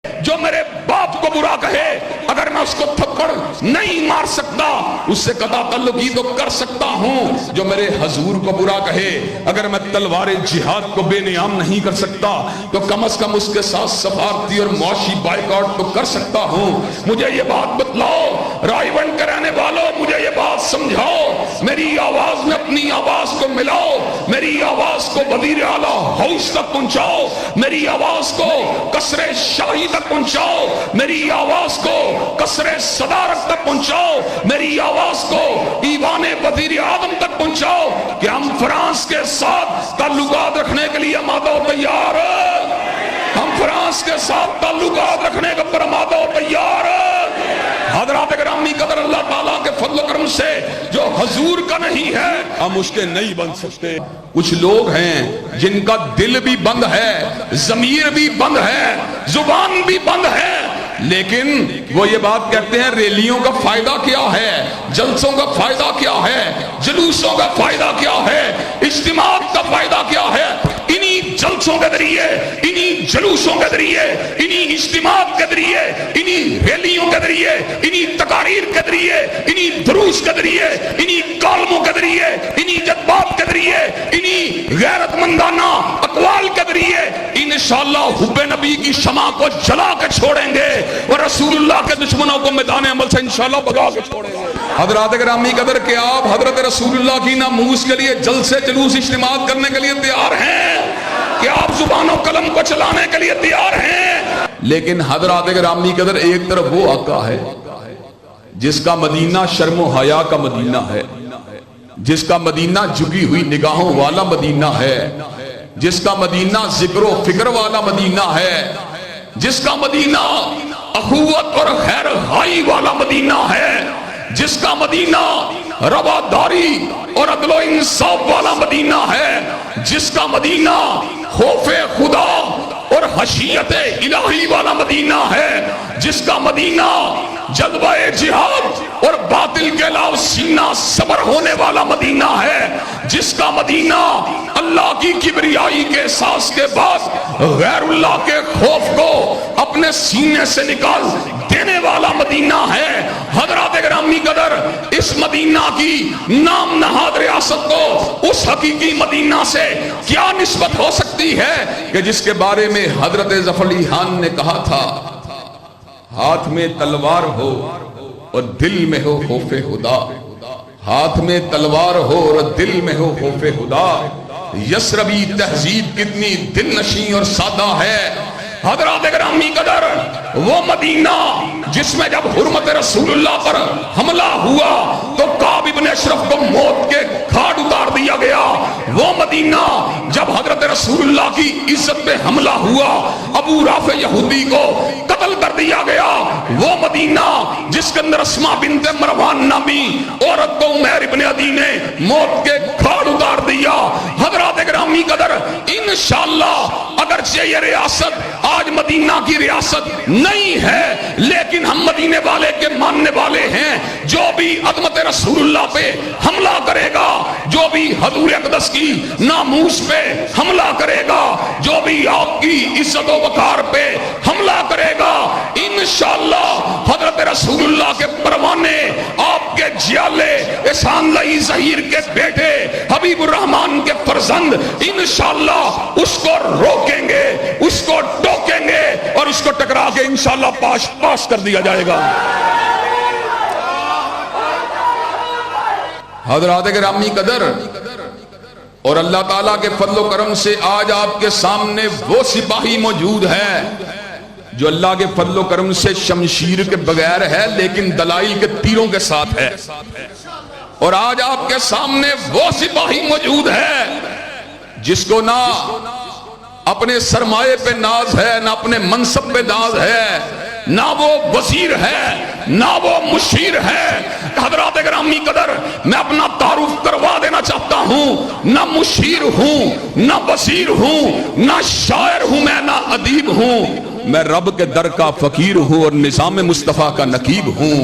جو میرے باپ کو برا کہے اگر میں اس کو تھپڑ نہیں مار سکتا اس سے قطع تعلقی تو کر سکتا ہوں. جو میرے حضور کو برا کہے اگر میں تلوار جہاد کو بے نیام نہیں کر سکتا تو کم از کم اس کے ساتھ سفارتی اور معاشی بائیکاٹ تو کر سکتا ہوں. مجھے یہ بات بتلاؤ رائے بند کے رہنے والوں, مجھے یہ بات سمجھاؤ, میری آواز میں اپنی آواز کو ملاؤ, میری آواز کو وزیر اعلیٰ ہاؤس تک پہنچاؤ, میری آواز کو قصر شاہی تک پہنچاؤ, میری آواز کو قصر صدارت تک پہنچاؤ, میری آواز کو ایوان وزیر اعظم تک پہنچاؤ کہ ہم فرانس کے ساتھ تعلقات رکھنے کے لیے آمادہ و تیار ہیں, ہم فرانس کے ساتھ تعلقات رکھنے کے پر آمادہ و تیار ہیں. حضرات گرامی قدر, اللہ تعالیٰ کے فضل و کرم سے جو حضور کا نہیں ہے ہم اس کے نہیں بن سکتے. کچھ لوگ ہیں جن کا دل بھی بند ہے, ضمیر بھی بند ہے, زبان بھی بند ہے, لیکن وہ یہ بات کہتے ہیں ریلیوں کا فائدہ کیا ہے, جلسوں کا فائدہ کیا ہے, جلوسوں کا فائدہ کیا ہے, اجتماعات کا فائدہ کیا ہے. انہی جلسوں کے ذریعے, انہی جلوسوں کے ذریعے, انہی اجتماعات کے ذریعے, انہی ریلیوں کے ذریعے, انہی تقاریر کے ذریعے, انہی دروس کے ذریعے, انہی کالموں کے ذریعے, انہی جذبات کے ذریعے, انہی غیرت مندانہ اقوال کے ذریعے انشاءاللہ حب نبی کی شمع کو جلا کے چھوڑیں گے اور رسول اللہ کے دشمنوں کو میدان عمل سے انشاءاللہ بھگا کے چھوڑیں گے. حضرات گرامی قدر کہ آپ حضرت رسول اللہ کی ناموس کے لیے جلسے جلوس اجتماعات کرنے کے لیے تیار ہیں, کہ آپ زبان و قلم کو چلانے کے لیے تیار ہیں, لیکن حضرات گرامی قدر ایک طرف وہ آقا ہے جس کا مدینہ شرم و حیا کا مدینہ ہے, جس کا مدینہ جھکی ہوئی نگاہوں والا مدینہ ہے, جس کا مدینہ ذکر و فکر والا مدینہ ہے, جس کا مدینہ اخوت اور خیر خواہی والا مدینہ ہے, جس کا مدینہ رواداری اور عدل و انصاف والا مدینہ ہے, جس کا مدینہ خوف خدا اور خشیت الہی والا مدینہ ہے, جس کا مدینہ جذبہ جہاد اور باطل کے علاوہ سینہ صبر ہونے والا مدینہ ہے, جس کا مدینہ اللہ کی کبریائی کے احساس کے بعد غیر اللہ کے خوف کو اپنے سینے سے نکال دینے والا مدینہ ہے. حضرات گرامی قدر, اس مدینہ کی نام نہاد ریاست کو اس حقیقی مدینہ سے کیا نسبت ہو سکتی ہے کہ جس کے بارے میں حضرت ظفر علی خان نے کہا تھا ہاتھ میں تلوار ہو اور دل میں ہو خوف خدا, ہاتھ میں تلوار ہو اور دل میں ہو خوف خدا. یسربی تہذیب کتنی دل نشیں اور سادہ ہے. حضرات گرامی قدر, وہ مدینہ جس میں جب حرمت رسول اللہ پر حملہ ہوا تو کعب ابن اشرف کو موت کے گھاٹ اتار دیا گیا, وہ مدینہ جب حضرت رسول اللہ کی عزت پہ حملہ ہوا ابو رافع یہودی کو قتل کر دیا گیا, وہ مدینہ جس کے اندر اسماء بنت مروان نامی عورت کو عمیر ابن عدی نے موت کے گھاٹ اتار دیا. حضرات گرامی قدر, انشاءاللہ اگرچہ یہ ریاست آج مدینہ کی ریاست نہیں ہے لیکن ہم مدینے والے کے ماننے والے ہیں. جو بھی عظمت رسول اللہ پہ حملہ کرے گا, جو بھی حضور اقدس کی ناموس پہ حملہ کرے گا, جو بھی آپ کی عزت و وقار پہ حملہ کرے گا, انشاءاللہ حضرت رسول اللہ کے پروانے آپ کے جیالے احسان لائی ظہیر کے بیٹے حبیب الرحمن کے فرزند انشاءاللہ اس کو روکیں گے, اس کو ٹوکیں گے اور اس کو ٹکرا کے انشاءاللہ پاس کر دیا جائے گا. حضرات گرامی قدر, اور اللہ تعالیٰ کے فضل و کرم سے آج آپ کے سامنے وہ سپاہی موجود ہے جو اللہ کے فضل و کرم سے شمشیر کے بغیر ہے لیکن دلائل کے تیروں کے ساتھ ہے. اور آج آپ کے سامنے وہ سپاہی موجود ہے جس کو نہ اپنے سرمایے پہ ناز ہے, نہ اپنے منصب پہ ناز ہے, نہ وہ وزیر ہے, نہ وہ مشیر ہے. حضرات گرامی قدر, میں اپنا تعارف کروا دینا چاہتا ہوں, نہ مشیر ہوں, نہ وزیر ہوں, نہ شاعر ہوں, میں نہ ادیب ہوں, میں رب کے در کا فقیر ہوں اور نظام مصطفیٰ کا نقیب ہوں.